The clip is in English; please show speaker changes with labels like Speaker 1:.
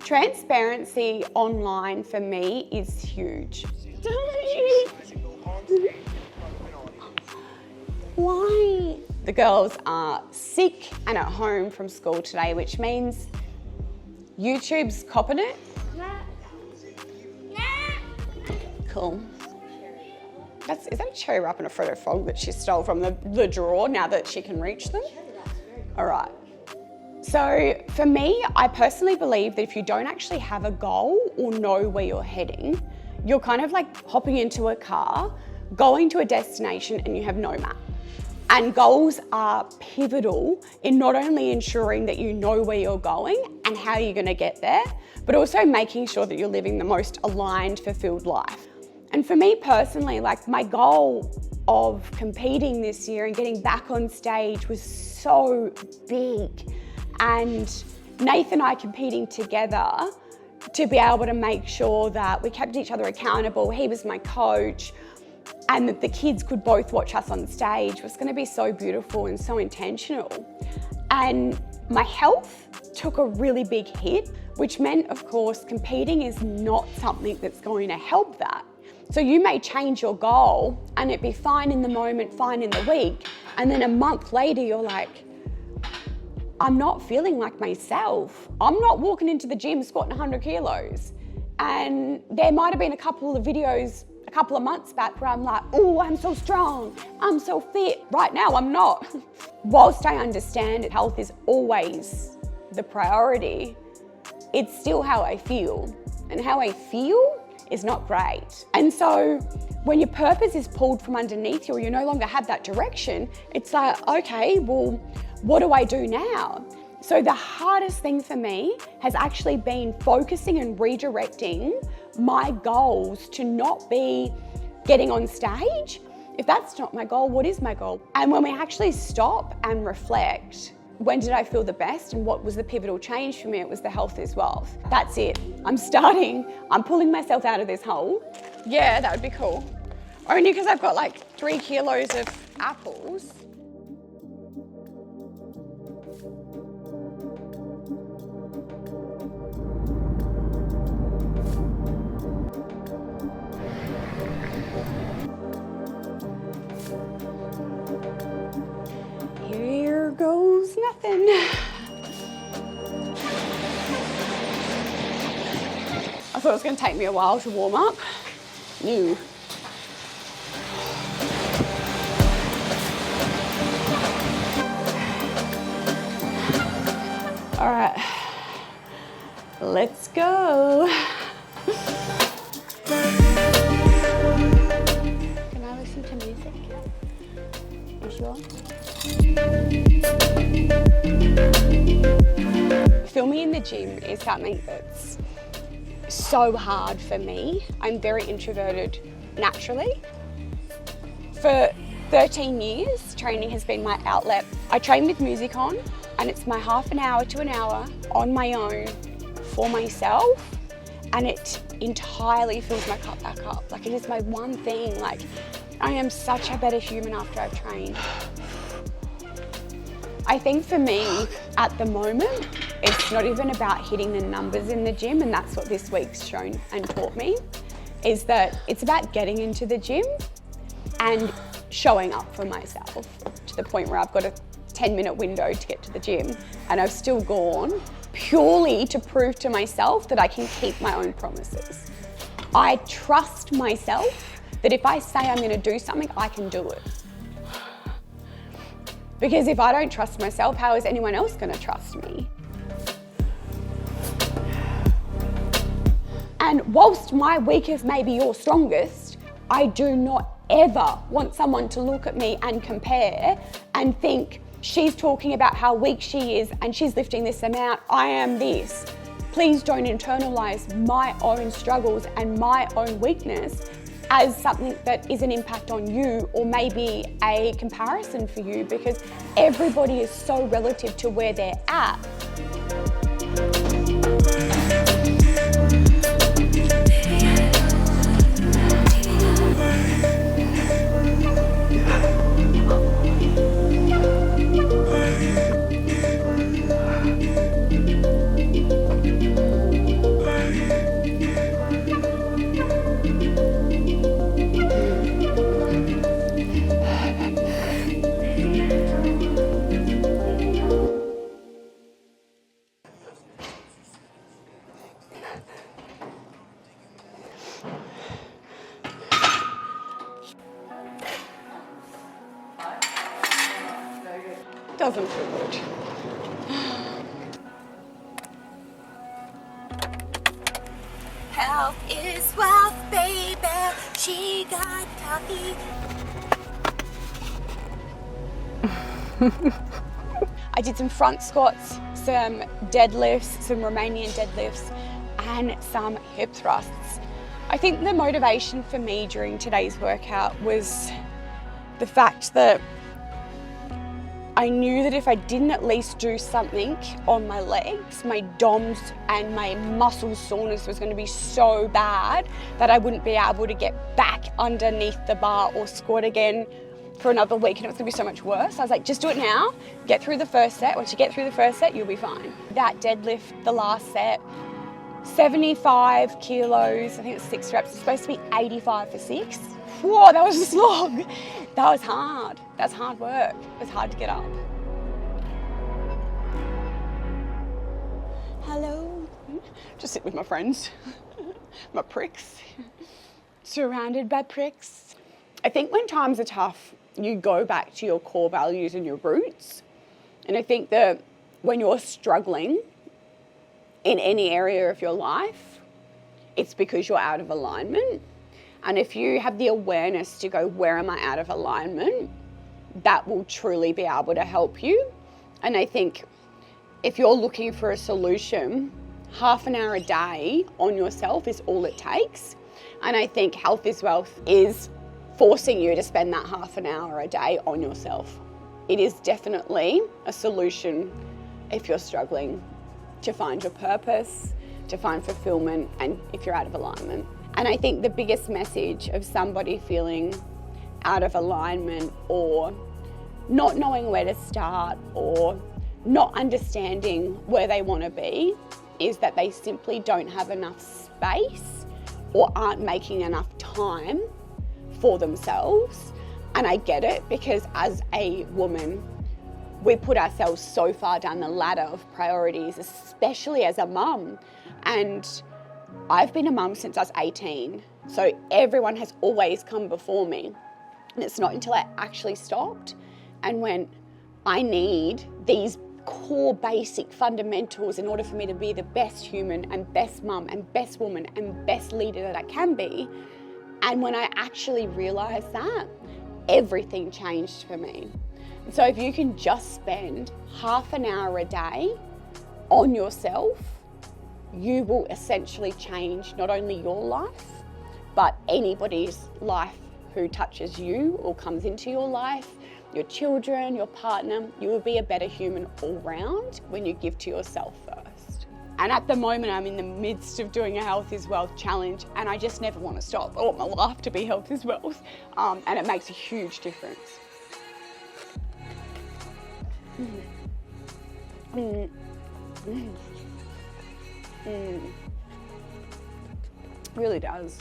Speaker 1: Transparency online for me is huge. Why? The girls are sick and at home from school today, which means YouTube's copping it. Cool. Is that a cherry wrap and a Frodo frog that she stole from the drawer now that she can reach them? All right. So for me, I personally believe that if you don't actually have a goal or know where you're heading, you're kind of like hopping into a car, going to a destination and you have no map. And goals are pivotal in not only ensuring that you know where you're going and how you're going to get there, but also making sure that you're living the most aligned, fulfilled life. And for me personally, like my goal of competing this year and getting back on stage was so big. And Nathan and I competing together to be able to make sure that we kept each other accountable. He was my coach, and that the kids could both watch us on stage was going to be so beautiful and so intentional. And my health took a really big hit, which meant, of course, competing is not something that's going to help that. So you may change your goal and it be fine in the moment, fine in the week, and then a month later you're like, I'm not feeling like myself. I'm not walking into the gym squatting 100 kilos. And there might have been a couple of videos a couple of months back where I'm like, oh, I'm so strong, I'm so fit. Right now, I'm not. Whilst I understand that health is always the priority, it's still how I feel. And how I feel is not great. And so when your purpose is pulled from underneath you or you no longer have that direction, it's like, okay, well, what do I do now? So the hardest thing for me has actually been focusing and redirecting my goals to not be getting on stage. If that's not my goal, what is my goal? And when we actually stop and reflect, when did I feel the best and what was the pivotal change for me? It was the health is wealth. That's it. I'm pulling myself out of this hole. Yeah, that would be cool. Only because I've got like 3 kilos of apples. Here goes nothing. I thought it was going to take me a while to warm up. No. All right, let's go. Can I listen to music? You sure? Filming in the gym is something that's so hard for me. I'm very introverted naturally. For 13 years, training has been my outlet. I train with music on, and it's my half an hour to an hour on my own for myself, and it entirely fills my cup back up. Like, it is my one thing. Like, I am such a better human after I've trained. I think for me, at the moment, it's not even about hitting the numbers in the gym, and that's what this week's shown and taught me, is that it's about getting into the gym and showing up for myself to the point where I've got a 10-minute window to get to the gym, and I've still gone purely to prove to myself that I can keep my own promises. I trust myself that if I say I'm going to do something, I can do it. Because if I don't trust myself, how is anyone else going to trust me? And whilst my weakest may be your strongest, I do not ever want someone to look at me and compare and think, she's talking about how weak she is and she's lifting this amount, I am this. Please don't internalize my own struggles and my own weakness as something that is an impact on you or maybe a comparison for you, because everybody is so relative to where they're at. doesn't feel good.
Speaker 2: Health is wealth, baby. She got healthy.
Speaker 1: I did some front squats, some deadlifts, some Romanian deadlifts, and some hip thrusts. I think the motivation for me during today's workout was the fact that I knew that if I didn't at least do something on my legs, my DOMS and my muscle soreness was going to be so bad that I wouldn't be able to get back underneath the bar or squat again for another week, and it was going to be so much worse. I was like, just do it now, get through the first set. Once you get through the first set, you'll be fine. That deadlift, the last set, 75 kilos, I think it's 6 reps. It's supposed to be 85 for 6. Whoa, that was a slog. That was hard. That's hard work. It was hard to get up. Hello. Just sit with my friends, my pricks, surrounded by pricks. I think when times are tough, you go back to your core values and your roots. And I think that when you're struggling in any area of your life, it's because you're out of alignment. And if you have the awareness to go, where am I out of alignment? That will truly be able to help you. And I think if you're looking for a solution, half an hour a day on yourself is all it takes. And I think Health is Wealth is forcing you to spend that half an hour a day on yourself. It is definitely a solution if you're struggling to find your purpose, to find fulfillment, and if you're out of alignment. And I think the biggest message of somebody feeling out of alignment or not knowing where to start or not understanding where they want to be is that they simply don't have enough space or aren't making enough time for themselves. And I get it, because as a woman, we put ourselves so far down the ladder of priorities, especially as a mum. And I've been a mum since I was 18, so everyone has always come before me. And it's not until I actually stopped and went, I need these core basic fundamentals in order for me to be the best human and best mum and best woman and best leader that I can be. And when I actually realised that, everything changed for me. And so if you can just spend half an hour a day on yourself, you will essentially change not only your life, but anybody's life who touches you or comes into your life, your children, your partner. You will be a better human all round when you give to yourself first. And at the moment, I'm in the midst of doing a Health is Wealth challenge, and I just never want to stop. I want my life to be Health is Wealth, and it makes a huge difference. Really does.